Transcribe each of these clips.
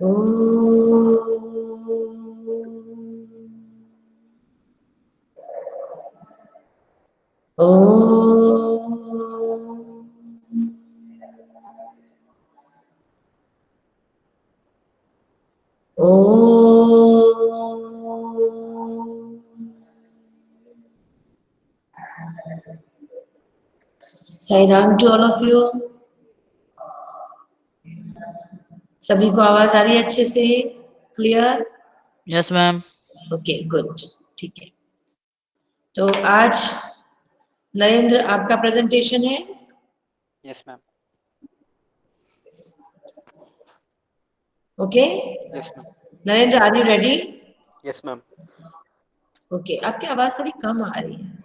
Om Sai Ram to all of you. सभी को आवाज आ रही है अच्छे से, clear? Yes ma'am. Okay good, ठीक है। तो आज नरेंद्र आपका प्रेजेंटेशन है? Yes ma'am. Okay yes ma'am. Narendra, are you ready? Yes ma'am. Okay, आपकी आवाज थोड़ी कम आ रही है।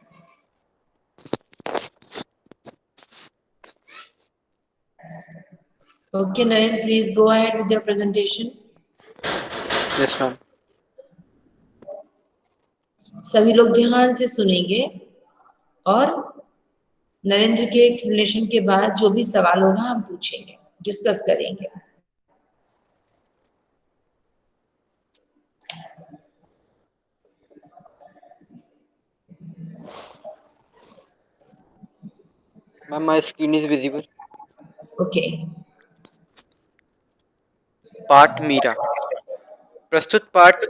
Okay Narendra, please go ahead with your presentation. Yes ma'am. सभी लोग ध्यान से सुनेंगे और नरेंद्र के एक्सप्लेनेशन के बाद जो भी सवाल होगा हम पूछेंगे, डिस्कस करेंगे। Ma'am my screen is visible. Okay. पाठ मीरा। प्रस्तुत पाठ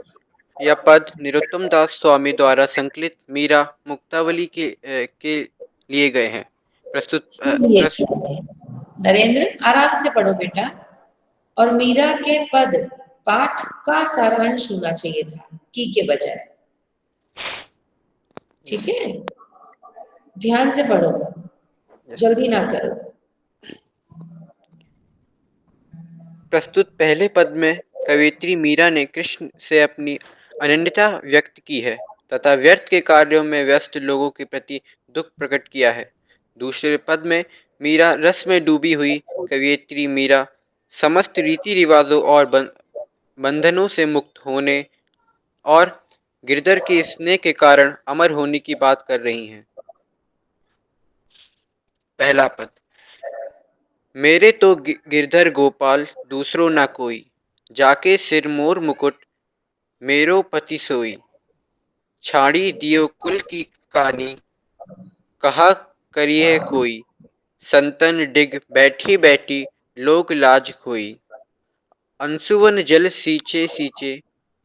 या पद नरोत्तम दास स्वामी द्वारा संकलित मीरा मुक्तावली के लिए गए हैं। नरेंद्र आराम से पढ़ो बेटा, और मीरा के पद पाठ का सारांश होना चाहिए था की के बजाय, ठीक है? ध्यान से पढ़ो, जल्दी ना करो। प्रस्तुत पहले पद में कवयित्री मीरा ने कृष्ण से अपनी अनन्यता व्यक्त की है तथा व्यर्थ के कार्यों में व्यस्त लोगों के प्रति दुख प्रकट किया है। दूसरे पद में मीरा रस में डूबी हुई कवयित्री मीरा समस्त रीति रिवाजों और बंधनों से मुक्त होने और गिरधर के स्नेह के कारण अमर होने की बात कर रही हैं। पहला पद। मेरे तो गिरधर गोपाल दूसरो ना कोई, जाके सिर मोर मुकुट मेरो पति सोई, छाड़ी दियो कुल की कानी, कहा करिए कोई, संतन डिग बैठी बैठी लोक लाज खोई, अंशुवन जल सींचे सींचे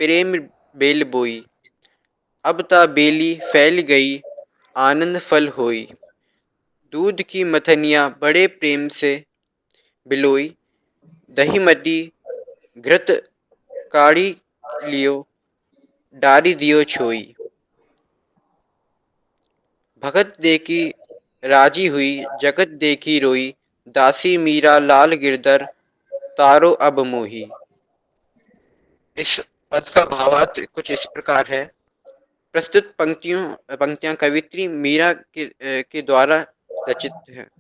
प्रेम बेल बोई, अब ता बेली फैल गई आनंद फल होई, दूध की मथनिया बड़े प्रेम से बिलोई, दही मती घृत काढ़ी लियो डारी दियो छोई, भगत देखी राजी हुई जगत देखी रोई, दासी मीरा लाल गिरधर तारो अब मोही। इस पद का भावार्थ कुछ इस प्रकार है। प्रस्तुत पंक्तियां कवित्री मीरा के द्वारा रचित हैं।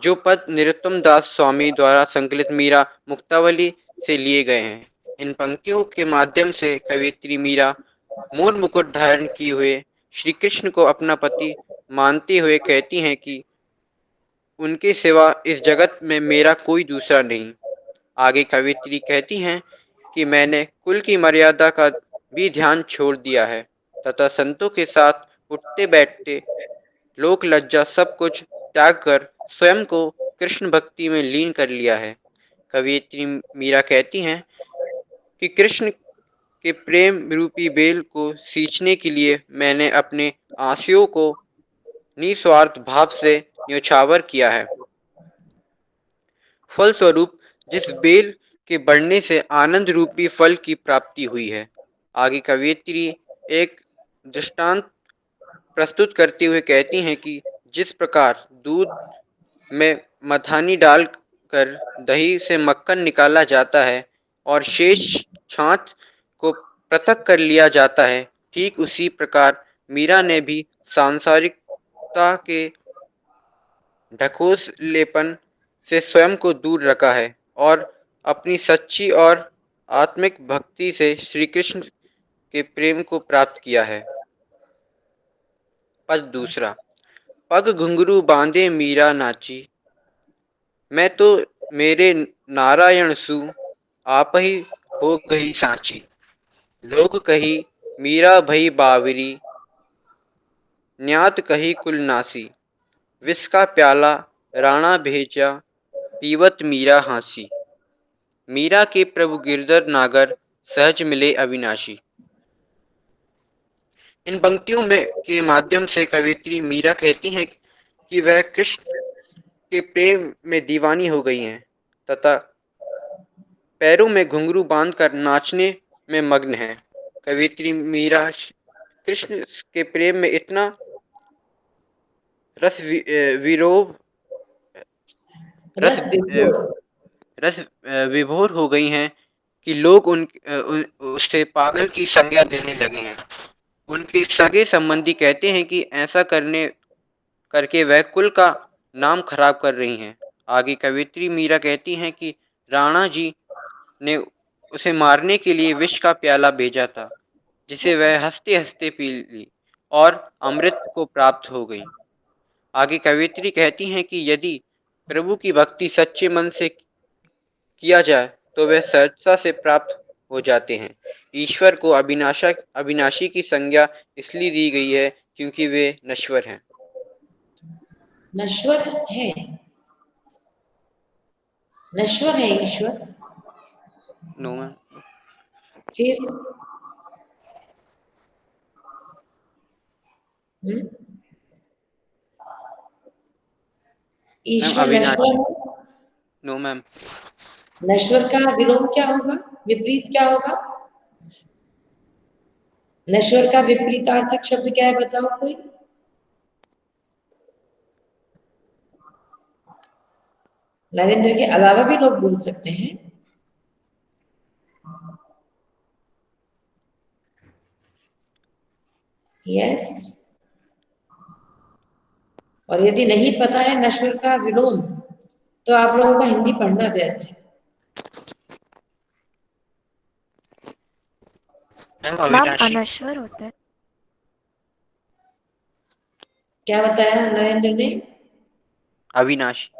जो पद नरोत्तम दास स्वामी द्वारा संकलित मीरा मुक्तावली से लिए गए हैं। इन पंक्तियों के माध्यम से कवित्री मीरा मोर मुकुट धारण किए हुए श्री कृष्ण को अपना पति मानते हुए कहती हैं कि उनके सिवा इस जगत में मेरा कोई दूसरा नहीं। आगे कवित्री कहती हैं कि मैंने कुल की मर्यादा का भी ध्यान छोड़ दिया है तथा संतों के साथ उठते बैठते लोक लज्जा सब कुछ त्याग कर स्वयं को कृष्ण भक्ति में लीन कर लिया है। कवियत्री मीरा कहती हैं कि कृष्ण के प्रेम रूपी बेल को सींचने के लिए मैंने अपने आशयों को निस्वार्थ भाव से न्योछावर किया है। फलस्वरूप जिस बेल के बढ़ने से आनंद रूपी फल की प्राप्ति हुई है। आगे कवियत्री एक दृष्टांत प्रस्तुत करते हुए कहती हैं कि जिस प्रकार दूध में मथानी डालकर दही से मक्खन निकाला जाता है और शेष छाछ को पृथक कर लिया जाता है, ठीक उसी प्रकार मीरा ने भी सांसारिकता के ढकोसलेपन से स्वयं को दूर रखा है और अपनी सच्ची और आत्मिक भक्ति से श्री कृष्ण के प्रेम को प्राप्त किया है। पद दूसरा। पग घुंघरू बांधे मीरा नाची, मैं तो मेरे नारायण सु आप ही हो गई सांची। लोग कही मीरा भई बावरी, न्यात कही कुल नासी। विष का प्याला राणा भेजा, पीवत मीरा हांसी। मीरा के प्रभु गिरधर नागर, सहज मिले अविनाशी। इन पंक्तियों में के माध्यम से कवियत्री मीरा कहती हैं कि वह कृष्ण के प्रेम में दीवानी हो गई हैं तथा पैरों में घुंघरू बांधकर नाचने में मग्न है। कवियत्री मीरा कृष्ण के प्रेम में इतना रस विरोह रस रस विभोर। रस विभोर हो गई हैं कि लोग उससे पागल की संज्ञा देने लगे हैं। उनके सगे संबंधी कहते हैं कि ऐसा करने करके वह कुल का नाम खराब कर रही हैं। आगे कवियत्री मीरा कहती हैं कि राणा जी ने उसे मारने के लिए विष का प्याला भेजा था, जिसे वह हंसते हंसते पी ली और अमृत को प्राप्त हो गई। आगे कवियत्री कहती हैं कि यदि प्रभु की भक्ति सच्चे मन से किया जाए तो वे सहजता से प्राप्त हो जाते हैं। ईश्वर को अविनाशी की संज्ञा इसलिए दी गई है क्योंकि वे नश्वर हैं। नश्वर है, नश्वर है ईश्वर। No ma'am. फिर हम्म? मैम ईश्वर नश्वर अविनाशी। है। No ma'am. नश्वर का विलोम क्या होगा, विपरीत क्या होगा? नश्वर का विपरीतार्थक शब्द क्या है, बताओ कोई। नरेंद्र के अलावा भी लोग बोल सकते हैं। यस। और यदि नहीं पता है नश्वर का विलोम, तो आप लोगों का हिंदी पढ़ना व्यर्थ है। मैम मैम अविनाशी। अनश्वर होता है। क्या बताया नरेंद्र ने? अविनाशी।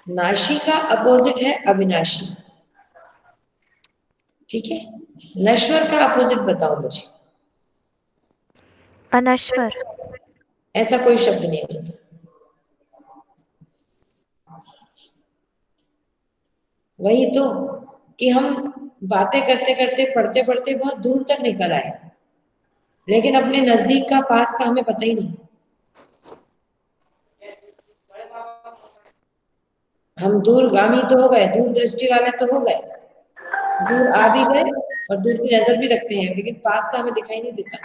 नाशी का अपोजिट है अविनाशी। ठीक है, नश्वर का अपोजिट बताओ मुझे। अनश्वर। ऐसा कोई शब्द नहीं होता। वही तो कि हम बातें करते करते पढ़ते पढ़ते बहुत दूर तक निकल आए, लेकिन अपने नजदीक का पास का हमें पता ही नहीं। हम दूरगामी तो हो गए, दूर दृष्टि वाले तो हो गए, दूर आ भी गए और दूर की नजर भी रखते हैं, लेकिन पास का हमें दिखाई नहीं देता।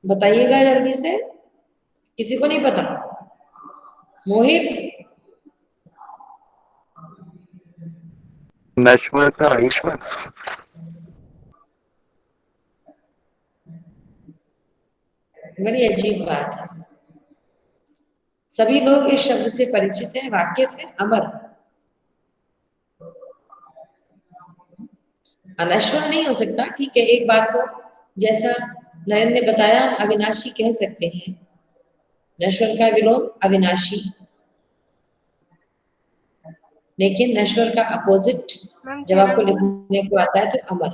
बताइएगा जल्दी से, किसी को नहीं पता? मोहित, नश्वर का ईश्वर। बड़ी अजीब बात है। सभी लोग इस शब्द से परिचित हैं, वाकिफ है। अमर, अनश्वर नहीं हो सकता। ठीक है, एक बात को जैसा नरेंद्र ने बताया, हम अविनाशी कह सकते हैं। नश्वर का विलोम अविनाशी, लेकिन नश्वर का अपोजिट मैम जब आपको चिरंजीव। लिखने को आता है तो अमर।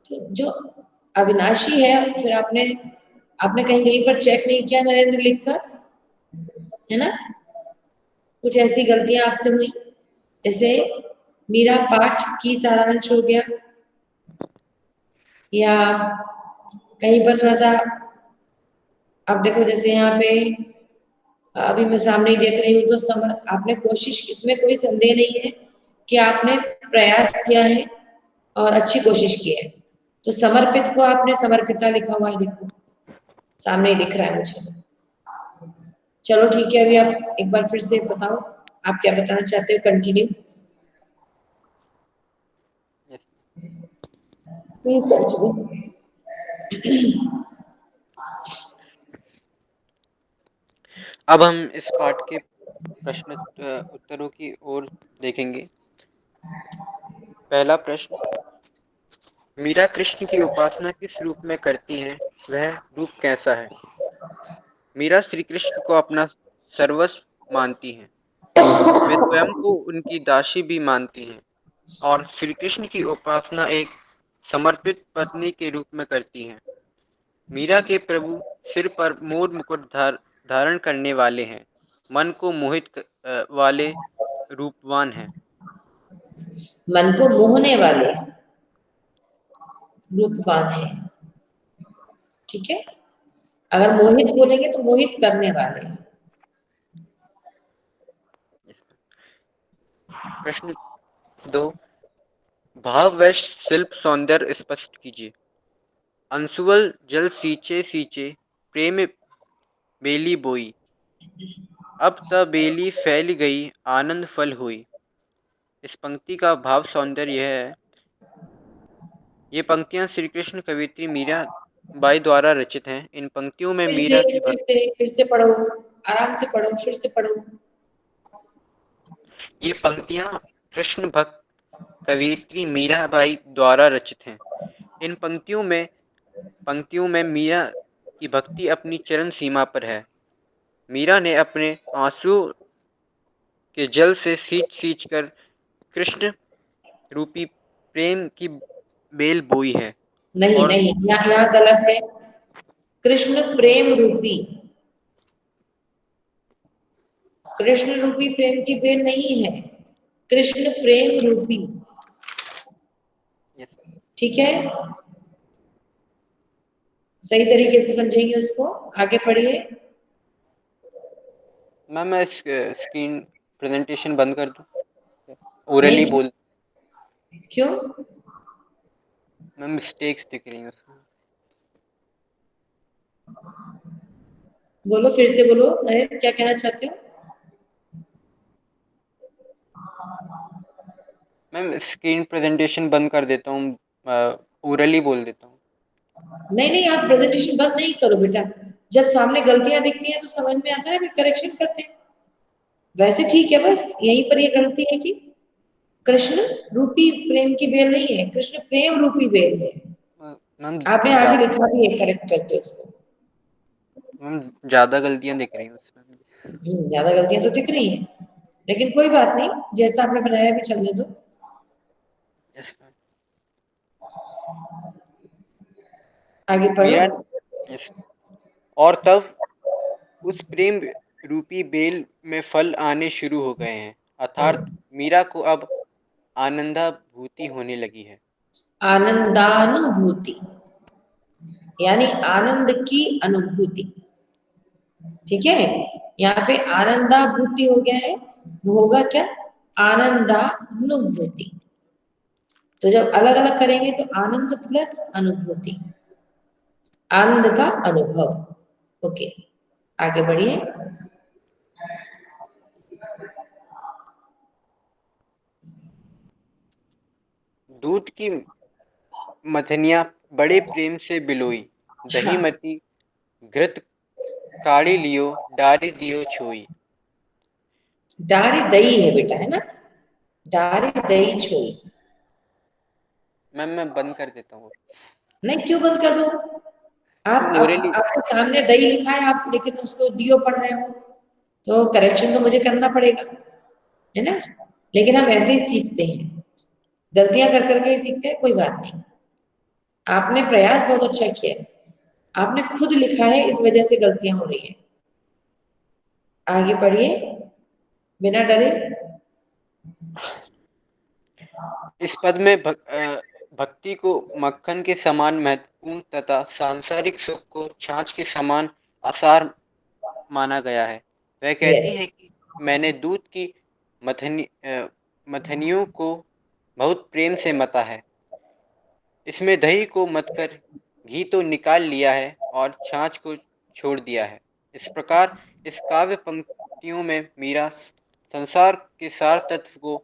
तो जो अविनाशी है, फिर आपने आपने कहीं कहीं पर चेक नहीं किया नरेंद्र लिखकर, है ना? कुछ ऐसी गलतियां आपसे हुई, जैसे मीरा पाठ की सारांश हो गया, या कहीं पर थोड़ा सा आप देखो, जैसे यहाँ पे अभी मैं सामने ही देख रही हूँ, तो आपने कोशिश, इसमें कोई संदेह नहीं है कि आपने प्रयास किया है और अच्छी कोशिश की है। तो समर्पित को आपने समर्पिता लिखा हुआ है, देखो सामने ही दिख रहा है मुझे। चलो ठीक है, अभी आप एक बार फिर से बताओ, आप क्या बताना चाहते हो, कंटिन्यू प्लीज कंटिन्यू। अब हम इस पाठ के प्रश्न उत्तरों की ओर देखेंगे। पहला प्रश्न, मीरा कृष्ण की उपासना किस रूप में करती हैं, वह रूप कैसा है? मीरा श्री कृष्ण को अपना सर्वस्व मानती हैं। वे स्वयं को उनकी दासी भी मानती हैं और श्री कृष्ण की उपासना एक समर्पित पत्नी के रूप में करती हैं। मीरा के प्रभु सिर पर मोर मुकुट धारण करने वाले हैं, मन को वाले रूपवान हैं। मन को मोहने वाले रूपवान है। ठीक है, अगर मोहित बोलेंगे तो मोहित करने वाले। प्रश्न 2, भाववश शिल्प सौंदर्य स्पष्ट कीजिए। अंशुवल जल सींचे सींचे प्रेम बेली बोई, अब त बेली फैल गई आनंद फल हुई। इस पंक्ति का भाव सौंदर्य यह है। ये पंक्तियां श्री कृष्ण कवियत्री मीरा बाई द्वारा रचित हैं। इन पंक्तियों में मीरा की फिर से पढ़ो, आराम से पढ़ो, फिर से पढ़ो। ये पंक्तियां कृष्ण भक्त कवियत्री मीराबाई द्वारा रचित हैं। इन पंक्तियों में मीरा की भक्ति अपनी चरम सीमा पर है। मीरा ने अपने आंसू के जल से सींच सींच कर कृष्ण रूपी प्रेम की बेल बोई है। नहीं और नहीं, यहाँ गलत है। कृष्ण प्रेम रूपी, कृष्ण रूपी प्रेम की बेल नहीं है, कृष्ण प्रेम रूपी। ठीक है, सही तरीके से समझेंगे उसको। आगे पढ़िए। मैम मैं स्क्रीन प्रेजेंटेशन बंद कर दूं? नहीं, ओरली बोल। क्यों? मैम मिस्टेक्स दिख रही हैं उसमें। बोलो, फिर से बोलो, नरेंद्र क्या कहना चाहते हो? मैम स्क्रीन प्रेजेंटेशन बंद कर देता हूँ, ओरली बोल देता हूँ। नहीं नहीं, आप प्रेजेंटेशन बंद नहीं करो बेटा। जब सामने गलतियां दिखती हैं तो समझ में आता है, फिर करेक्शन करते हैं। वैसे ठीक है, बस यहीं पर ये गलती है कि कृष्ण रूपी प्रेम की बेल नहीं है, कृष्ण प्रेम रूपी बेल है। मैम आपने आगे लिखा भी है करेक्ट करके उसको। ज्यादा गलतियां दिख रही हैं उसमें। ज्यादा गलतियां तो दिख रही हैं, लेकिन कोई बात नहीं, जैसा आपने बनाया भी चलने दो। Yes ma'am. आगे पढ़ो। मीरा यस। और तब उस प्रेम रूपी बेल में फल आने शुरू हो गए हैं, अर्थात मीरा को अब आनंदानुभूति होने लगी है। आनंदानुभूति यानी आनंद की अनुभूति। ठीक है, यहाँ पे आनंदाभूति हो गया है, वो होगा क्या? आनंदानुभूति। तो जब अलग अलग करेंगे तो आनंद प्लस अनुभूति, आनंद का अनुभव। ओके, आगे बढ़िए। दूध की मथनिया बड़े प्रेम से बिलोई, दही हाँ, मती घृत काढ़ी लियो, डारी दियो छोई। डारी दही है बेटा, है ना? डारी दही छोई। मैम मैं बंद कर देता हूँ। नहीं, क्यों बंद कर दो? ओरली आपके सामने दही लिखा है, आप लेकिन उसको दियो पढ़ रहे हो, तो करेक्शन तो मुझे करना पड़ेगा, है ना? लेकिन हम ऐसे ही सीखते हैं, गलतियां कर करके ही सीखते हैं, कोई बात नहीं। आपने प्रयास बहुत अच्छा किया है, आपने खुद लिखा है, इस वजह से गलतियां हो रही हैं। आगे पढ़िए, बिना डरे। इस पद में भक्ति को मक्खन के समान महत्वपूर्ण तथा सांसारिक सुख को छाछ के समान आसार माना गया है। वह कहती यस, हैं कि मैंने दूध की मथनियों को बहुत प्रेम से मता है, इसमें दही को मतकर घी तो निकाल लिया है और छाछ को छोड़ दिया है। इस प्रकार इस काव्य पंक्तियों में मीरा संसार के सार तत्व को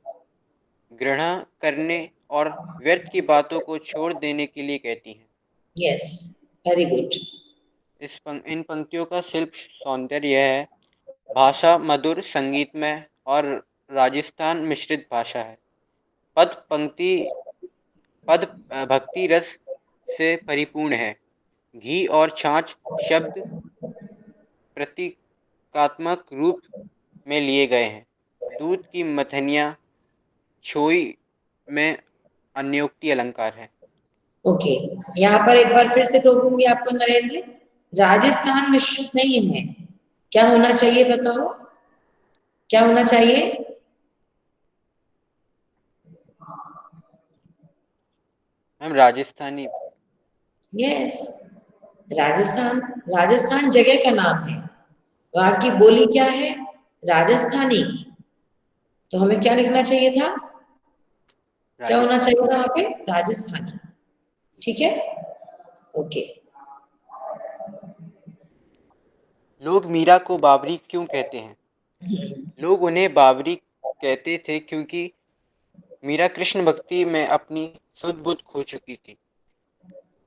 ग्रहण करने और व्यर्थ की बातों को छोड़ देने के लिए कहती हैं। Yes, very good. इन पंक्तियों का शिल्प सौंदर्य यह है। भाषा मधुर, संगीतमय और राजस्थान मिश्रित भाषा है। पद पंक्ति पद भक्ति रस से परिपूर्ण है। घी और छाछ शब्द प्रतीकात्मक रूप में लिए गए हैं। दूध की मथनियाँ छोई में अन्योक्ति अलंकार है। ओके, यहाँ पर एक बार फिर से टोकूंगी आपको नरेंद्र। राजस्थान मिश्रित नहीं है, क्या होना चाहिए बताओ, क्या होना चाहिए? मैम राजस्थानी। यस, राजस्थान, राजस्थान जगह का नाम है, वहां की बोली क्या है? राजस्थानी। तो हमें क्या लिखना चाहिए था, क्या होना राजस्थानी। चाहिए था वहां पे? राजस्थानी। ठीक है, ओके। लोग मीरा को बाबरी क्यों कहते हैं? लोग उन्हें बाबरी कहते थे क्योंकि मीरा कृष्ण भक्ति में अपनी सुध बुध खो चुकी थी।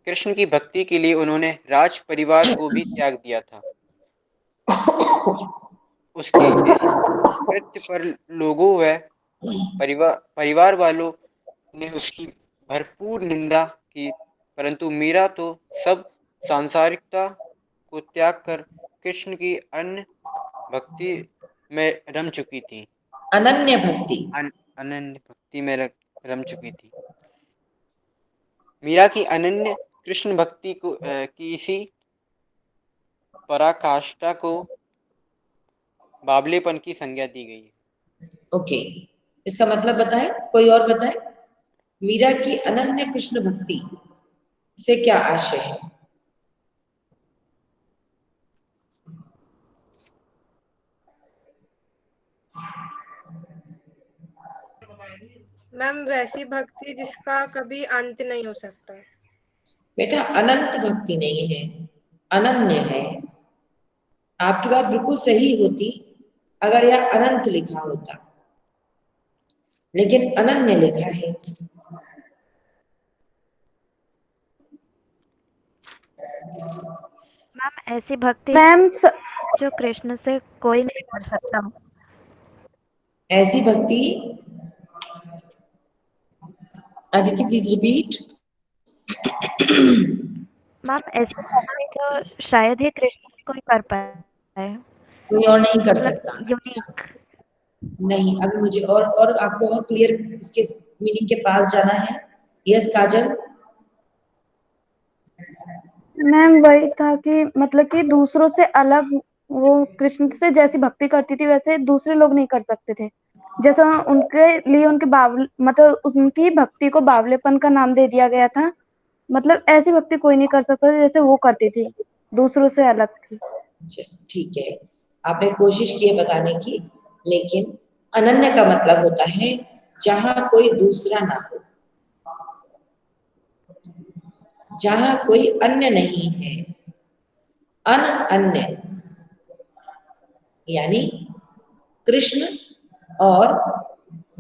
कृष्ण की भक्ति के लिए उन्होंने राज परिवार को भी त्याग दिया था। उसके इस कृत्य पर लोगों व परिवार वालों ने उसकी भरपूर निंदा की, परंतु मीरा तो सब सांसारिकता को त्याग कर कृष्ण की अन्य भक्ति में रम चुकी थी। अनन्य भक्ति। अनन्य भक्ति में रम चुकी थी। मीरा की अनन्य कृष्ण भक्ति को की इसी पराकाष्ठा को बाबलेपन की संज्ञा दी गई है। ओके, इसका मतलब बताए, कोई और बताए। मीरा की अनन्य कृष्ण भक्ति से क्या आशय है? मैम वैसी भक्ति जिसका कभी अंत नहीं हो सकता है। बेटा अनंत भक्ति नहीं है, अनन्य है। आपकी बात बिल्कुल सही होती अगर यह अनंत लिखा होता, लेकिन अनन्य लिखा है। मैम ऐसी भक्ति मैम जो कृष्ण से कोई नहीं कर सकता हो। ऐसी भक्ति, आदित्य प्लीज रिपीट। मैम ऐसी भक्ति जो शायद ही कृष्ण से कोई कर पाए, कोई और नहीं कर मतलब सकता। यूनिक। नहीं, अभी मुझे और आपको और क्लियर इसके मीनिंग के पास जाना है। यस काजल। मैम वही था कि मतलब कि दूसरों से अलग वो कृष्ण से जैसी भक्ति करती थी वैसे दूसरे लोग नहीं कर सकते थे। जैसा उनके लिए उनके बावल मतलब उनकी भक्ति को बावलेपन का नाम दे दिया गया था। मतलब ऐसी भक्ति कोई नहीं कर सकता जैसे वो करती थी, दूसरों से अलग थी। ठीक है, आपने कोशिश की है बताने की, लेकिन अनन्य का मतलब होता है जहां कोई दूसरा ना हो, जहां कोई अन्य नहीं है। अन्य यानी कृष्ण और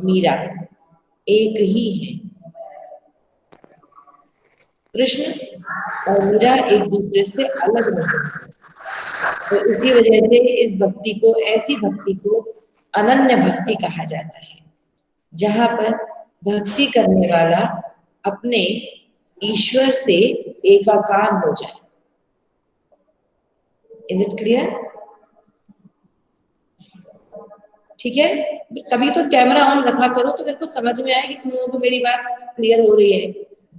मीरा एक ही है। कृष्ण और मीरा एक दूसरे से अलग नहीं है। तो इसी वजह से इस भक्ति को, ऐसी भक्ति को अनन्य भक्ति कहा जाता है, जहां पर भक्ति करने वाला अपने ईश्वर से एकाकार हो जाए। Is it clear? ठीक है, कभी तो कैमरा ऑन रखा करो तो मेरे को समझ में आए कि तुम लोगों को मेरी बात क्लियर हो रही है,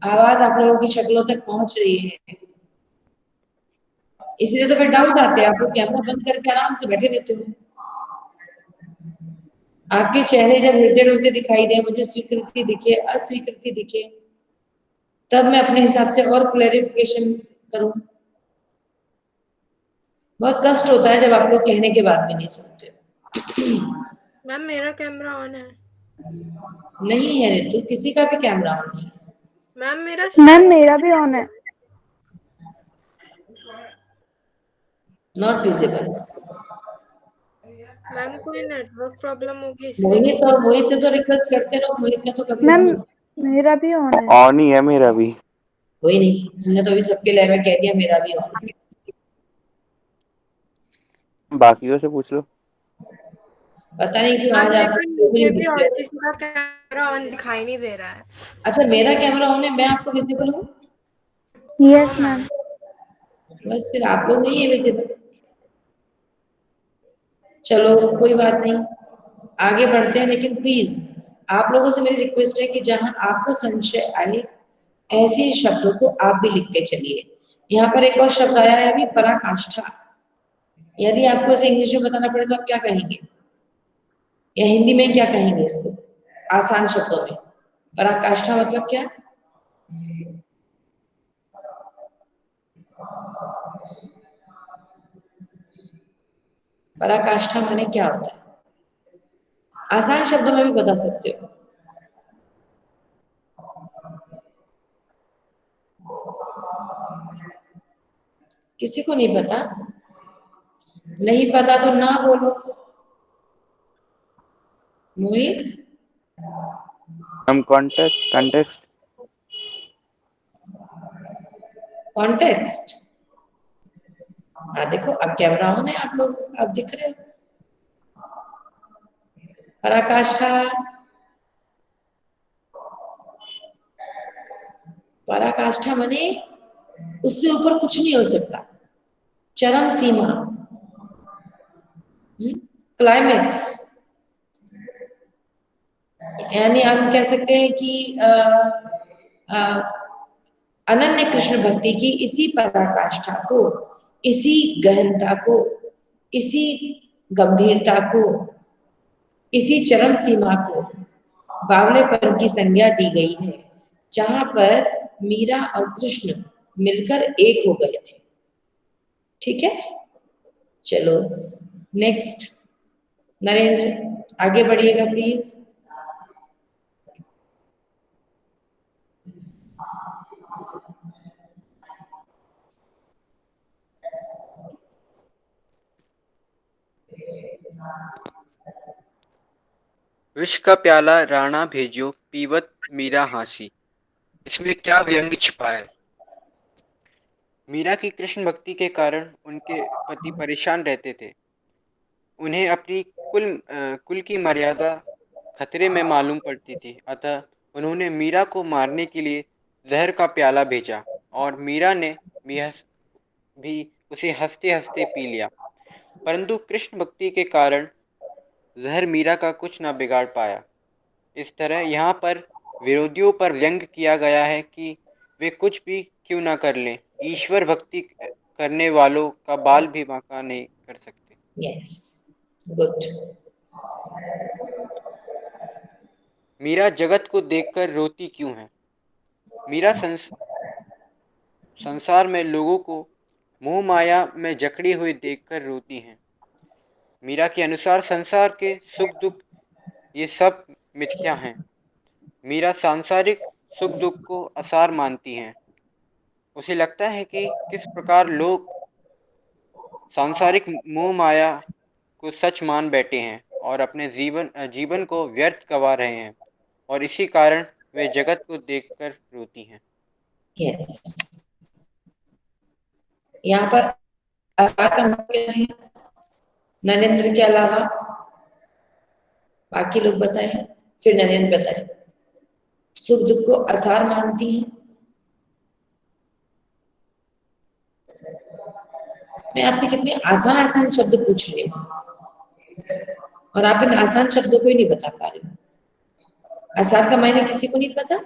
आवाज आप लोगों की शक्लों तक पहुंच रही है। इसलिए तो फिर डाउट आते हैं, आप लोग कैमरा बंद करके आराम से बैठे रहते हो। आपके चेहरे जब हिलते डुलते दिखाई दे, मुझे स्वीकृति दिखे, अस्वीकृति दिखे, तब मैं अपने हिसाब से और क्लैरिफिकेशन करूं। बहुत कष्ट होता है जब आप लोग कहने के बाद भी नहीं सुनते। मैम मेरा कैमरा ऑन है। नहीं है ऋतु, किसी का भी कैमरा ऑन नहीं है। मैम मेरा भी ऑन है। Not visible. मैम कोई नेटवर्क प्रॉब्लम होगी मोहित, इसलिए। तो मोहित से तो रिक्वेस्ट करते रहो, मोहित का तो कभी मैम ऑन होता। मेरा भी ऑन है। ऑन ही है मेरा भी। कोई नहीं, हमने तो अभी सबके लिए में कह दिया मेरा भी ऑन है। बाकियों से पूछ लो। पता नहीं क्यों मैम आज आप लेकिन लोग मुझे बिल्कुल भी दिख और रहे हो। किसी का कैमरा ऑन दिखाई नहीं दे रहा है। अच्छा, मेरा कैमरा ऑन है, मैं आपको विजिबल हूँ? Yes ma'am. बस फिर आप लोग नहीं है विजिबल। चलो कोई बात नहीं, आगे बढ़ते हैं, लेकिन प्लीज आप लोगों से मेरी रिक्वेस्ट है कि जहां आपको संशय आए ऐसे शब्दों को आप भी लिख के चलिए। यहाँ पर एक और शब्द आया है अभी, पराकाष्ठा। यदि आपको इसे इंग्लिश में बताना पड़े तो आप क्या कहेंगे, या हिंदी में क्या कहेंगे इसको आसान शब्दों में? पराकाष्ठा मतलब क्या? पराकाष्ठा माने क्या होता है? आसान शब्दों में भी बता सकते हो। किसी को नहीं पता? नहीं पता तो ना बोलो। मोहित? हम कॉन्टेक्स्ट कॉन्टेक्स्ट? हाँ देखो, अब कैमरा ऑन है आप लोग, आप दिख रहे हो। पराकाष्ठा, पराकाष्ठा माने उससे ऊपर कुछ नहीं हो सकता, चरम सीमा, क्लाइमेक्स। यानी हम कह सकते हैं कि अनन्य कृष्ण भक्ति की इसी पराकाष्ठा को, इसी गहनता को, इसी गंभीरता को, इसी चरम सीमा को बावलेपन की संज्ञा दी गई है, जहां पर मीरा और कृष्ण मिलकर एक हो गए थे। ठीक है, चलो नेक्स्ट। नरेंद्र आगे बढ़िएगा प्लीज। विष का प्याला राणा भेजो पीवत मीरा हांसी। इसमें क्या व्यंग छिपा है? मीरा की कृष्ण भक्ति के कारण उनके पति परेशान रहते थे। उन्हें अपनी कुल की मर्यादा खतरे में मालूम पड़ती थी, अतः उन्होंने मीरा को मारने के लिए जहर का प्याला भेजा और मीरा ने भी उसे हंसते हंसते पी लिया। परंतु कृष्ण भक्ति के कारण जहर मीरा का कुछ न बिगाड़ पाया। इस तरह यहाँ पर विरोधियों पर व्यंग किया गया है कि वे कुछ भी क्यों न कर लें, ईश्वर भक्ति करने वालों का बाल भी बांका नहीं कर सकते। Yes, good. मीरा जगत को देखकर रोती क्यों है? मीरा संसार में लोगों को मोह माया में जकड़ी हुई देखकर रोती हैं। मीरा के अनुसार संसार के सुख दुख ये सब मिथ्या हैं। मीरा सांसारिक सुख दुख को असार मानती हैं। उसे लगता है कि किस प्रकार लोग सांसारिक मोह माया को सच मान बैठे हैं और अपने जीवन को व्यर्थ गंवा रहे हैं, और इसी कारण वे जगत को देखकर रोती हैं। यस, यहाँ पर आसार का मतलब क्या है? नरेंद्र के अलावा बाकी लोग बताएं, फिर नरेंद्र बताएं। सुख दुख को आसार मानती हैं। मैं आपसे कितने आसान आसान शब्द पूछ रही हूँ और आप इन आसान शब्दों को ही नहीं बता पा रहे हो। आसार का मायने किसी को नहीं पता?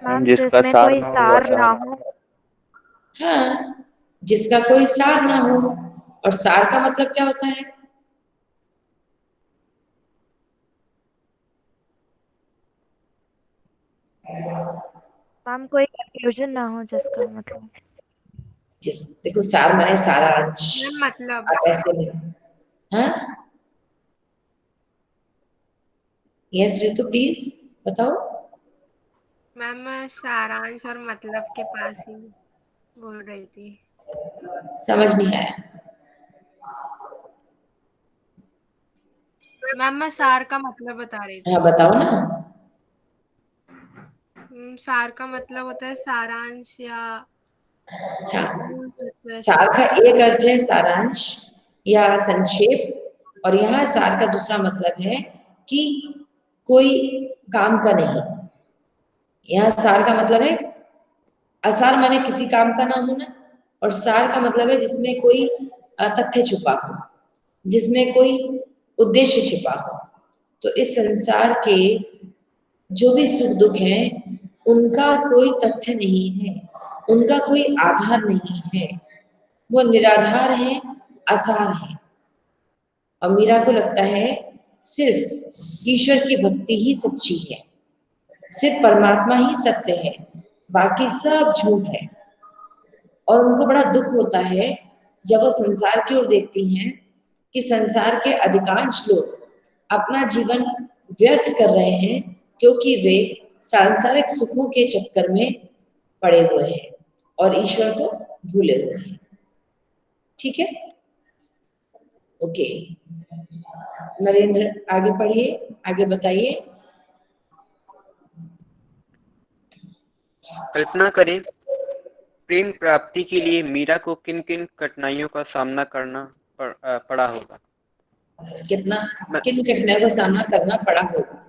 मैम जिसका जिसमें सार कोई ना हो वो सार ना असार। हो। हाँ, जिसका कोई सार ना हो। और सार का मतलब क्या होता है? मैम कोई कंफ्यूजन ना हो जिसका मतलब। जिस देखो, सार माने सारा अंश। मैम मतलब आप ऐसे नहीं। हाँ, यस ऋतु प्लीज बताओ। मैम मैं सारांश और मतलब के पास ही बोल रही थी। समझ नहीं आया। मैम मैं सार का मतलब बता रही हाँ थी। बताओ ना। सार का मतलब होता है सारांश या हाँ, मूल तत्व ऐसा सार का कुछ। एक अर्थ है सारांश या संक्षेप। और यहाँ सार का दूसरा मतलब है कि कोई काम का नहीं। यहाँ सार का मतलब है, असार माने किसी काम का ना होना, और सार का मतलब है जिसमें कोई तथ्य छुपा हो, जिसमें कोई उद्देश्य छिपा हो। तो इस संसार के जो भी सुख दुख हैं उनका कोई तथ्य नहीं है, उनका कोई आधार नहीं है, वो निराधार है, असार है। और मीरा को लगता है सिर्फ ईश्वर की भक्ति ही सच्ची है, सिर्फ परमात्मा ही सत्य है, बाकी सब झूठ है। और उनको बड़ा दुख होता है जब वो संसार की ओर देखती हैं कि संसार के अधिकांश लोग अपना जीवन व्यर्थ कर रहे हैं क्योंकि वे सांसारिक सुखों के चक्कर में पड़े हुए हैं और ईश्वर को भूले हुए हैं। ठीक है, ओके नरेंद्र, आगे पढ़िए, आगे बताइए। कल्पना करें, प्रेम प्राप्ति के लिए मीरा को किन किन कठिनाइयों का सामना करना पड़ा होगा। किन कठिनाइयों का सामना करना पड़ा होगा।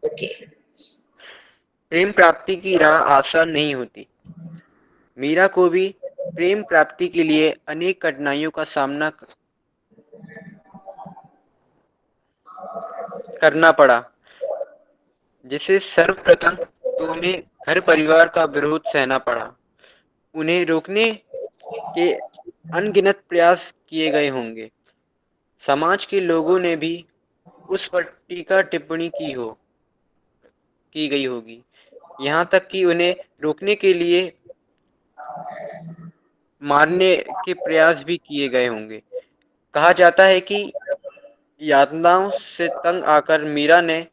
ओके। प्रेम प्राप्ति की राह आसान नहीं होती। मीरा को भी प्रेम प्राप्ति के लिए अनेक कठिनाइयों का सामना करना पड़ा, जिसे सर्वप्रथम तो उन्हें घर परिवार का विरोध सहना पड़ा। उन्हें रोकने के अनगिनत प्रयास किए गए होंगे। समाज के लोगों ने भी उस पर टीका टिप्पणी की गई होगी। यहाँ तक कि उन्हें रोकने के लिए मारने के प्रयास भी किए गए होंगे। कहा जाता है कि यातनाओं से तंग आकर मीरा ने,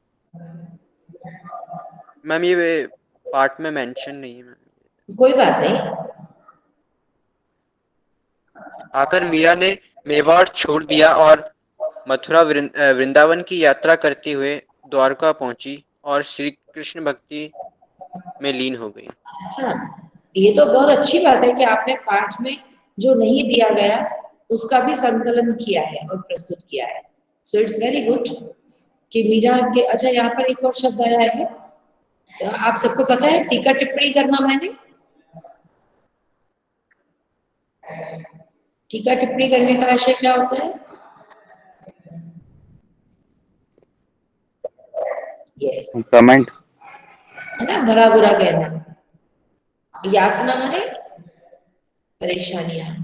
मैम ये पार्ट में मेंशन नहीं है मैम, कोई बात नहीं, आकर मीरा ने मेवाड़ छोड़ दिया और मथुरा वृंदावन की यात्रा करते हुए द्वारका पहुंची और श्री कृष्ण भक्ति में लीन हो गई। हाँ, ये तो बहुत अच्छी बात है कि आपने पाठ में जो नहीं दिया गया उसका भी संकलन किया है और प्रस्तुत किया है। सो इट्स वेरी गुड कि मीरा के, अच्छा यहाँ पर एक और शब्द आया है, तो आप सबको पता है टीका टिप्पणी करना मैंने, टीका टिप्पणी करने का आशय क्या होता है? यस, कमेंट, है ना, भला बुरा कहना। यातना माने परेशानियां।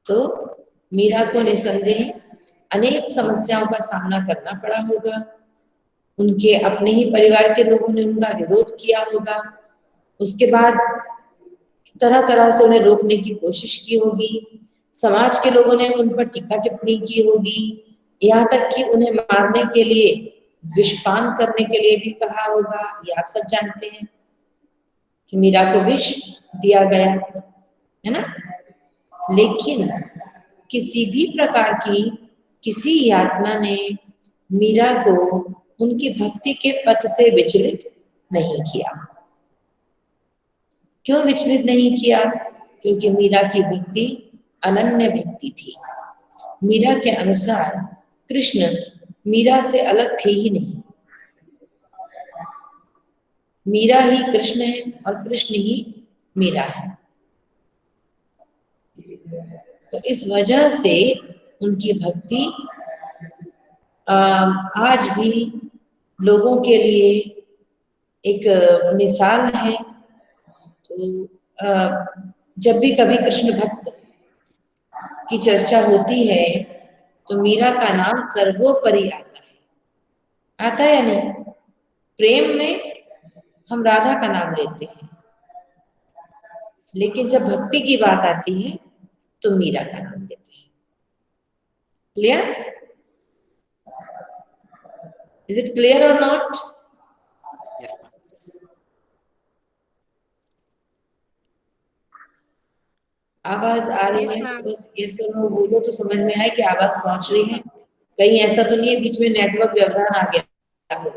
तो मीरा को निसंदेह अनेक समस्याओं का सामना करना पड़ा होगा। उनके अपने ही परिवार के लोगों ने उनका विरोध किया होगा। उसके बाद तरह तरह से उन्हें रोकने की कोशिश की होगी। समाज के लोगों ने उन पर टीका टिप्पणी की होगी। यहाँ तक कि उन्हें मारने के लिए, विषपान करने के लिए भी कहा होगा। ये आप सब जानते हैं कि मीरा को विष दिया गया, है ना। लेकिन किसी भी प्रकार की किसी यातना ने मीरा को उनकी भक्ति के पथ से विचलित नहीं किया। क्यों विचलित नहीं किया? क्योंकि मीरा की भक्ति अनन्य भक्ति थी। मीरा के अनुसार कृष्ण मीरा से अलग थे ही नहीं। मीरा ही कृष्ण है और कृष्ण ही मीरा है। तो इस वजह से उनकी भक्ति आज भी लोगों के लिए एक मिसाल है। तो जब भी कभी कृष्ण भक्त की चर्चा होती है तो मीरा का नाम सर्वोपरि आता है या नहीं? प्रेम में हम राधा का नाम लेते हैं, लेकिन जब भक्ति की बात आती है तो मीरा का नाम लेते हैं। क्लियर? इज इट क्लियर और नॉट? आवाज आ रही Yes, है? ma'am. बस यस और नो बोलो तो समझ में आए कि आवाज पहुंच रही है। कहीं ऐसा तो नहीं है बीच में नेटवर्क व्यवधान आ गया हो।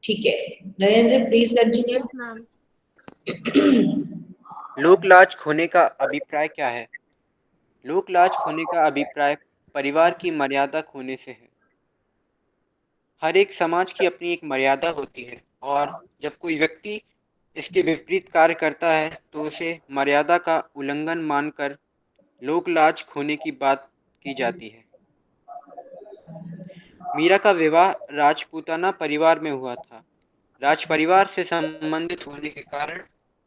ठीक है, Narendra please continue. Yes, ma'am. लोक लाज खोने का अभिप्राय क्या है? लोक लाज खोने का अभिप्राय परिवार की मर्यादा खोने से है। हर एक समाज की अपनी एक मर्यादा होती है और जब कोई व्यक्ति इसके विपरीत कार्य करता है तो उसे मर्यादा का उल्लंघन मानकर लोक लाज खोने की बात की जाती है। मीरा का विवाह राजपूताना परिवार में हुआ था। राज परिवार से संबंधित होने के कारण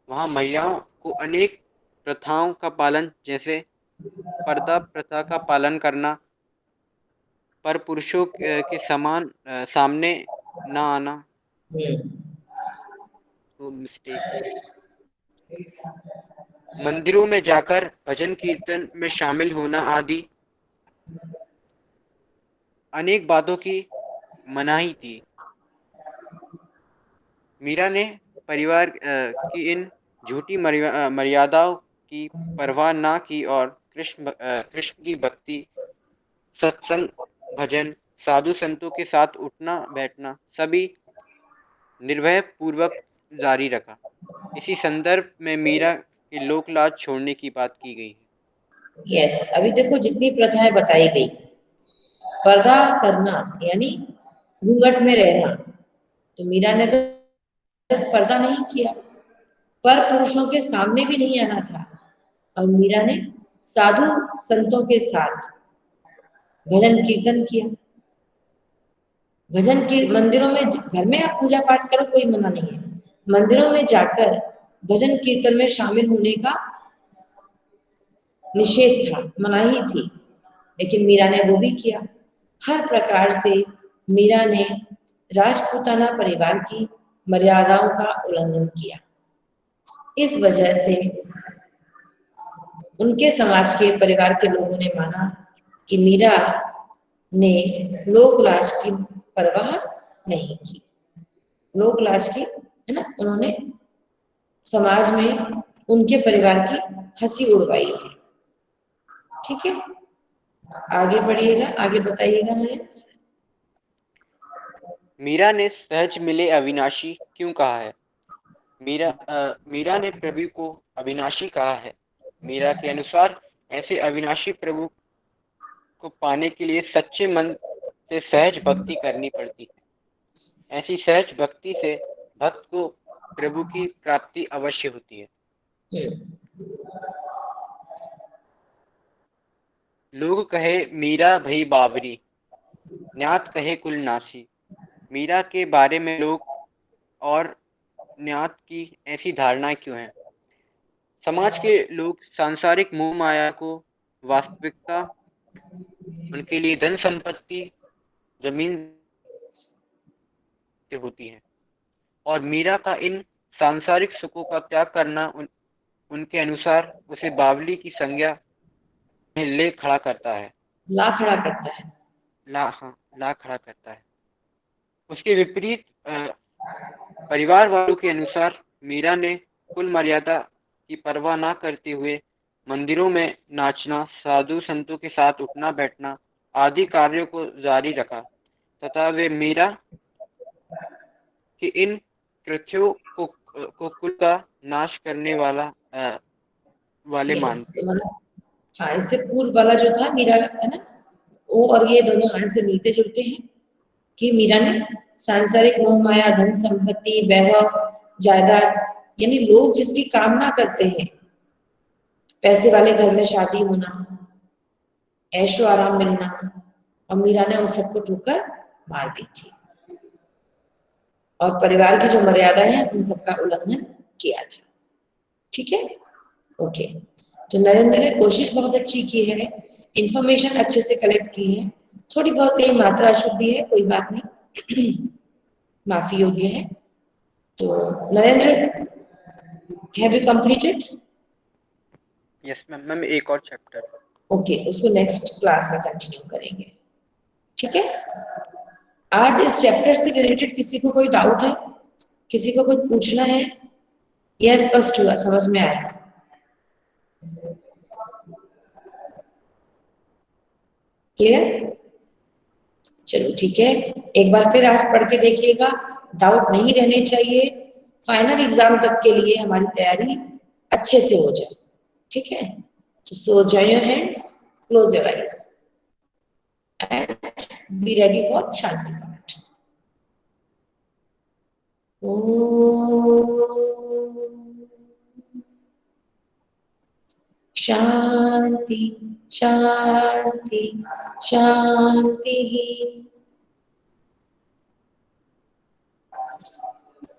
वहाँ महिलाओं को अनेक प्रथाओं का पालन, जैसे पर्दा प्रथा का पालन करना, पर पुरुषों के समान सामने न आना, मिस्टेक, मंदिरों में जाकर भजन कीर्तन में शामिल होना आदि अनेक बातों की मनाही थी। मीरा ने परिवार की इन झूठी मर्यादाओं की परवाह ना की और कृष्ण की भक्ति, सत्संग, भजन, साधु संतों के साथ उठना बैठना सभी निर्भय पूर्वक जारी रखा। इसी संदर्भ में मीरा के लोक लाज छोड़ने की बात की गई है। यस, अभी देखो जितनी प्रथाएं बताई गई, पर्दा करना यानी घूंघट में रहना, तो मीरा ने तो पर्दा नहीं किया, पर पुरुषों के सामने भी नहीं आना था। और मीरा ने साधु संतों के साथ भजन कीर्तन किया। भजन की मंदिरों में, घर में आप पूजा पाठ करो, कोई मना नहीं है, मंदिरों में जाकर भजन कीर्तन में शामिल होने का निषेध था, मनाही थी, लेकिन मीरा ने वो भी किया। हर प्रकार से मीरा ने राजपूताना परिवार की मर्यादाओं का उल्लंघन किया। इस वजह से उनके समाज के परिवार के लोगों ने माना कि मीरा ने लोक लाज की परवाह नहीं की। लोक लाज की, है ना, उन्होंने समाज में उनके परिवार की हंसी उड़वाई है। ठीक है, आगे बढ़िएगा, आगे बताइएगा नरेंद्र। मीरा ने सहज मिले अविनाशी क्यों कहा है? मीरा ने प्रभु को अविनाशी कहा है। मीरा के अनुसार ऐसे अविनाशी प्रभु को पाने के लिए सच्चे मन से सहज भक्ति करनी पड़ती है। ऐसी सहज भक्ति से भक्त को प्रभु की प्राप्ति अवश्य होती है। लोग कहे मीरा भई बावरी, न्यात कहे कुल नासी। मीरा के बारे में लोग और न्यात की ऐसी धारणाएं क्यों हैं? समाज के लोग सांसारिक मोह माया को वास्तविकता उनके लिए धन संपत्ति, जमीन से होती है, और मीरा का इन सांसारिक सुखों का त्याग करना उनके अनुसार उसे बावली की संज्ञा में ला खड़ा करता है। ला खड़ा करता है। उसके विपरीत परिवार वालों के अनुसार मीरा ने कुल मर्यादा की परवाह न करते हुए मंदिरों में नाचना, साधु संतों के साथ उठना बैठना आदि कार्यों को जारी रखा तथा वे मीरा के इन कृत्यों को कुल का नाश करने वाले मानते। हाँ, इससे पूर्व वाला जो था मीरा, है ना, वो और ये दोनों यहाँ से मिलते जुलते हैं कि मीरा ने सांसारिक मोह माया, धन संपत्ति, वैभव, जायदाद, यानी लोग जिसकी कामना करते हैं, पैसे वाले घर में शादी होना, ऐशो आराम मिलना, और मीरा ने उस सबको ठोकर मार दी थी और परिवार की जो मर्यादा है उन सबका उल्लंघन किया था। ठीक है, ओके। तो नरेंद्र ने कोशिश बहुत अच्छी की है, इंफॉर्मेशन अच्छे से कलेक्ट की है, थोड़ी बहुत कहीं मात्रा अशुद्धि है, कोई बात नहीं, माफी योग्य है। तो Narendra, have you completed? Yes ma'am, एक और चैप्टर। ओके, उसको नेक्स्ट क्लास में कंटिन्यू करेंगे। ठीक है, आज इस चैप्टर से रिलेटेड किसी को कोई डाउट है, किसी को कुछ पूछना है, यह स्पष्ट हुआ, समझ में आया? क्लियर? चलो ठीक है, एक बार फिर आज पढ़ के देखिएगा, डाउट नहीं रहने चाहिए, फाइनल एग्जाम तक के लिए हमारी तैयारी अच्छे से हो जाए। ठीक है, So join your hands, close your eyes, and be ready for Shanti Path. Om Shanti, Shanti, Shanti.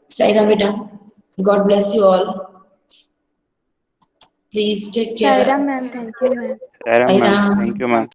Saira beta, God bless you all. Please take care. Saira ma'am, thank you ma'am. Sairam ma'am, Saira. thank you ma'am.